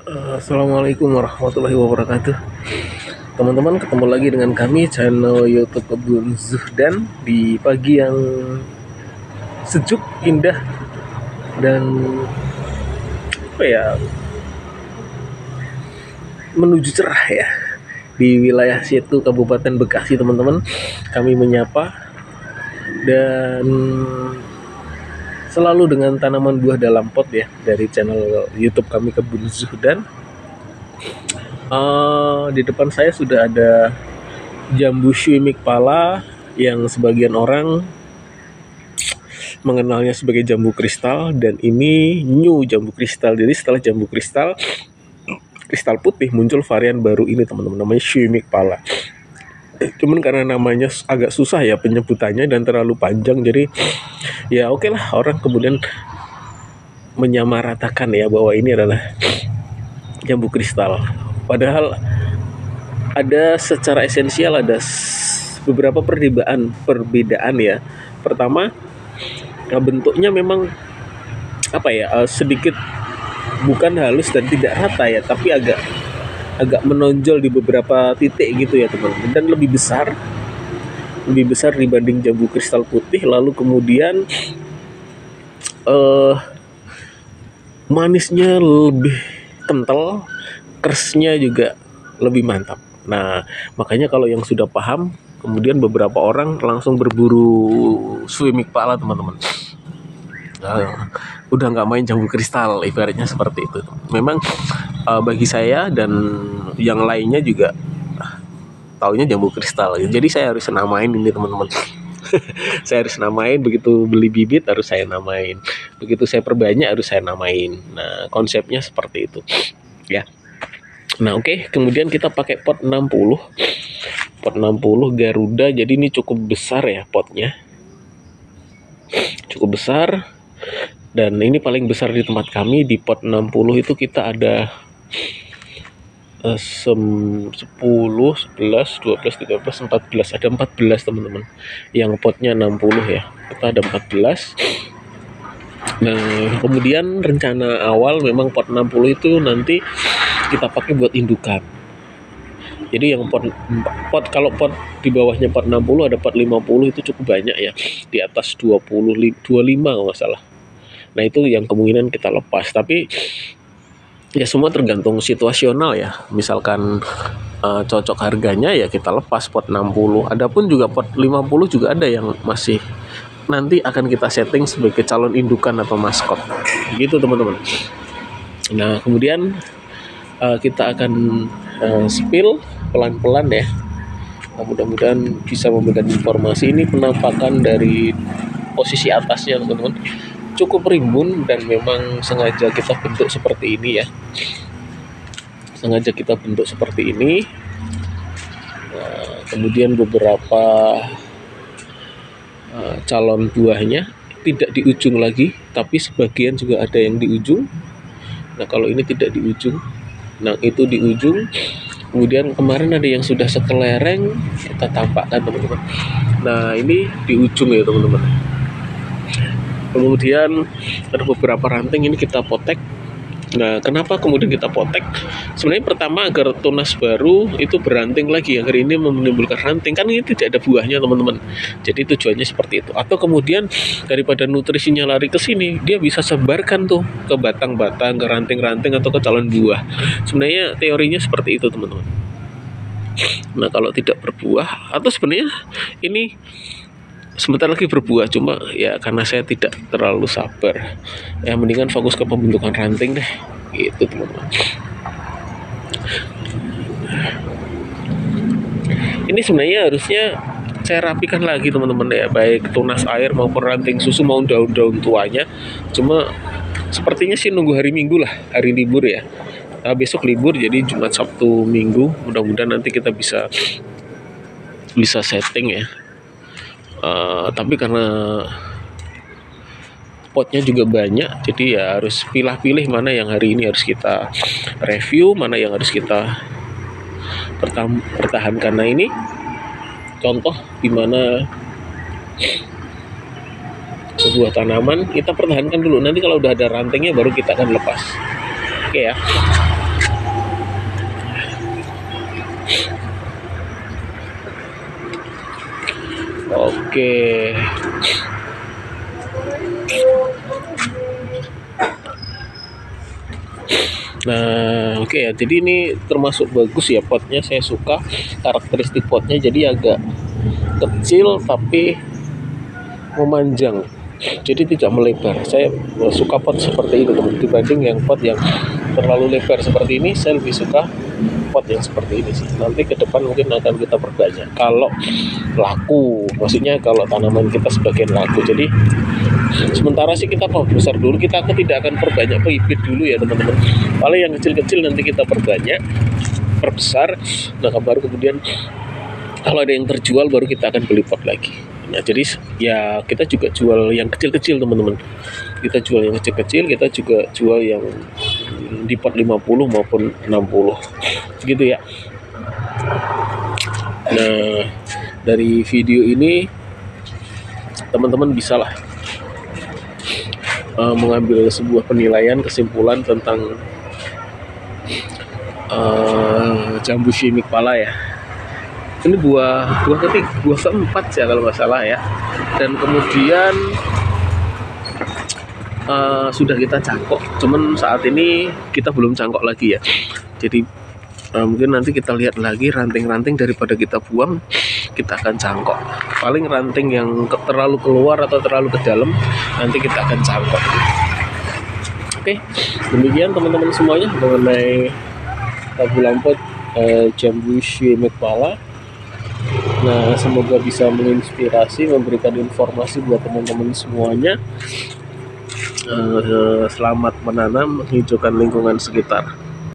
Assalamualaikum warahmatullahi wabarakatuh. Teman-teman, ketemu lagi dengan kami channel YouTube Kebun Zuhdan di pagi yang sejuk, indah, dan apa ya, menuju cerah ya di wilayah situ Kabupaten Bekasi. Teman-teman, kami menyapa dan selalu dengan tanaman buah dalam pot ya dari channel YouTube kami Kebun Zuhdan. Di depan saya sudah ada jambu Shwimik pala yang sebagian orang mengenalnya sebagai jambu kristal, dan ini new jambu kristal. Jadi setelah jambu kristal putih muncul varian baru ini teman-teman, namanya Shwimik pala. Cuman karena namanya agak susah ya penyebutannya dan terlalu panjang, jadi ya oke lah, orang kemudian menyamaratakan ya bahwa ini adalah jambu kristal. Padahal ada secara esensial ada beberapa perbedaan ya. Pertama, bentuknya memang apa ya, sedikit bukan halus dan tidak rata ya, tapi agak menonjol di beberapa titik gitu ya teman-teman, dan lebih besar dibanding jambu kristal putih. Lalu kemudian manisnya lebih kental, keresnya juga lebih mantap. Nah, makanya kalau yang sudah paham, kemudian beberapa orang langsung berburu Shwimik pala teman-teman. Udah nggak main jambu kristal, ibaratnya seperti itu. Memang bagi saya dan yang lainnya juga taunya jambu kristal. Jadi saya harus namain ini teman-teman. Saya harus namain, begitu beli bibit harus saya namain, begitu saya perbanyak harus saya namain. Nah, konsepnya seperti itu ya. Nah, oke. Kemudian kita pakai pot 60 Garuda. Jadi ini cukup besar ya potnya, cukup besar, dan ini paling besar di tempat kami. Di pot 60 itu kita ada 10, 11, 12, 13, 14. Ada 14 teman-teman. Yang potnya 60 ya. Kita ada 14. Nah, kemudian rencana awal memang pot 60 itu nanti kita pakai buat indukan. Jadi yang pot kalau pot di bawahnya pot 60, ada pot 50 itu cukup banyak ya. Di atas 20, 25 kalau nggak salah. Nah, itu yang kemungkinan kita lepas. Tapi ya semua tergantung situasional ya. Misalkan cocok harganya ya kita lepas pot 60. Adapun juga pot 50 juga ada yang masih nanti akan kita setting sebagai calon indukan atau maskot. Gitu teman-teman. Nah, kemudian kita akan spill pelan-pelan ya. Nah, mudah-mudahan bisa memberikan informasi. Ini penampakan dari posisi atasnya teman-teman, cukup rimbun dan memang sengaja kita bentuk seperti ini ya. Sengaja kita bentuk seperti ini. Nah, kemudian beberapa calon buahnya tidak di ujung lagi, tapi sebagian juga ada yang di ujung. Nah, kalau ini tidak di ujung, nah itu di ujung. Kemudian kemarin ada yang sudah sekelereng, kita tampakkan teman-teman. Nah, ini di ujung ya teman-teman. Kemudian ada beberapa ranting ini kita potek. Nah, kenapa kemudian kita potek? Sebenarnya pertama agar tunas baru itu beranting lagi, agar ini menimbulkan ranting. Kan ini tidak ada buahnya teman-teman. Jadi tujuannya seperti itu. Atau kemudian daripada nutrisinya lari ke sini, dia bisa sebarkan tuh ke batang-batang, ke ranting-ranting atau ke calon buah. Sebenarnya teorinya seperti itu teman-teman. Nah, kalau tidak berbuah, atau sebenarnya ini sebentar lagi berbuah, cuma ya karena saya tidak terlalu sabar ya, mendingan fokus ke pembentukan ranting deh gitu teman-teman. Ini sebenarnya harusnya saya rapikan lagi teman-teman ya, baik tunas air maupun ranting susu mau daun-daun tuanya. Cuma sepertinya sih nunggu hari Minggu lah, hari libur ya. Nah, besok libur, jadi Jumat, Sabtu, Minggu mudah-mudahan nanti kita bisa setting ya. Tapi karena potnya juga banyak, jadi ya harus pilih-pilih mana yang hari ini harus kita review, mana yang harus kita pertahankan. Nah, ini contoh dimana sebuah tanaman kita pertahankan dulu, nanti kalau udah ada rantingnya baru kita akan lepas. Oke ya. Oke. Nah, oke ya. Jadi ini termasuk bagus ya potnya. Saya suka karakteristik potnya. Jadi agak kecil tapi memanjang. Jadi tidak melebar. Saya suka pot seperti itu teman. Dibanding yang pot yang terlalu lebar seperti ini, saya lebih suka pot yang seperti ini sih. Nanti ke depan mungkin akan kita perbanyak. Kalau laku, maksudnya kalau tanaman kita sebagian laku. Jadi sementara sih kita besar dulu, kita tidak akan perbanyak bibit dulu ya teman-teman. Paling yang kecil-kecil nanti kita perbanyak, perbesar. Nah baru kemudian kalau ada yang terjual baru kita akan beli pot lagi. Nah jadi ya kita juga jual yang kecil-kecil teman-teman. Kita jual yang kecil-kecil, kita juga jual yang di pot 50 maupun 60 gitu ya. Nah dari video ini teman-teman bisalah mengambil sebuah penilaian, kesimpulan tentang jambu shimmick pala ya. Ini buah keempat ya kalau nggak salah ya. Dan kemudian sudah kita cangkok, cuman saat ini kita belum cangkok lagi ya. Jadi mungkin nanti kita lihat lagi ranting-ranting daripada kita buang, kita akan cangkok. Paling ranting yang terlalu keluar atau terlalu ke dalam nanti kita akan cangkok. Oke, demikian teman-teman semuanya mengenai tabu lampot jambu shimmick pala. Nah, semoga bisa menginspirasi, memberikan informasi buat teman-teman semuanya. Selamat menanam, menghijaukan lingkungan sekitar.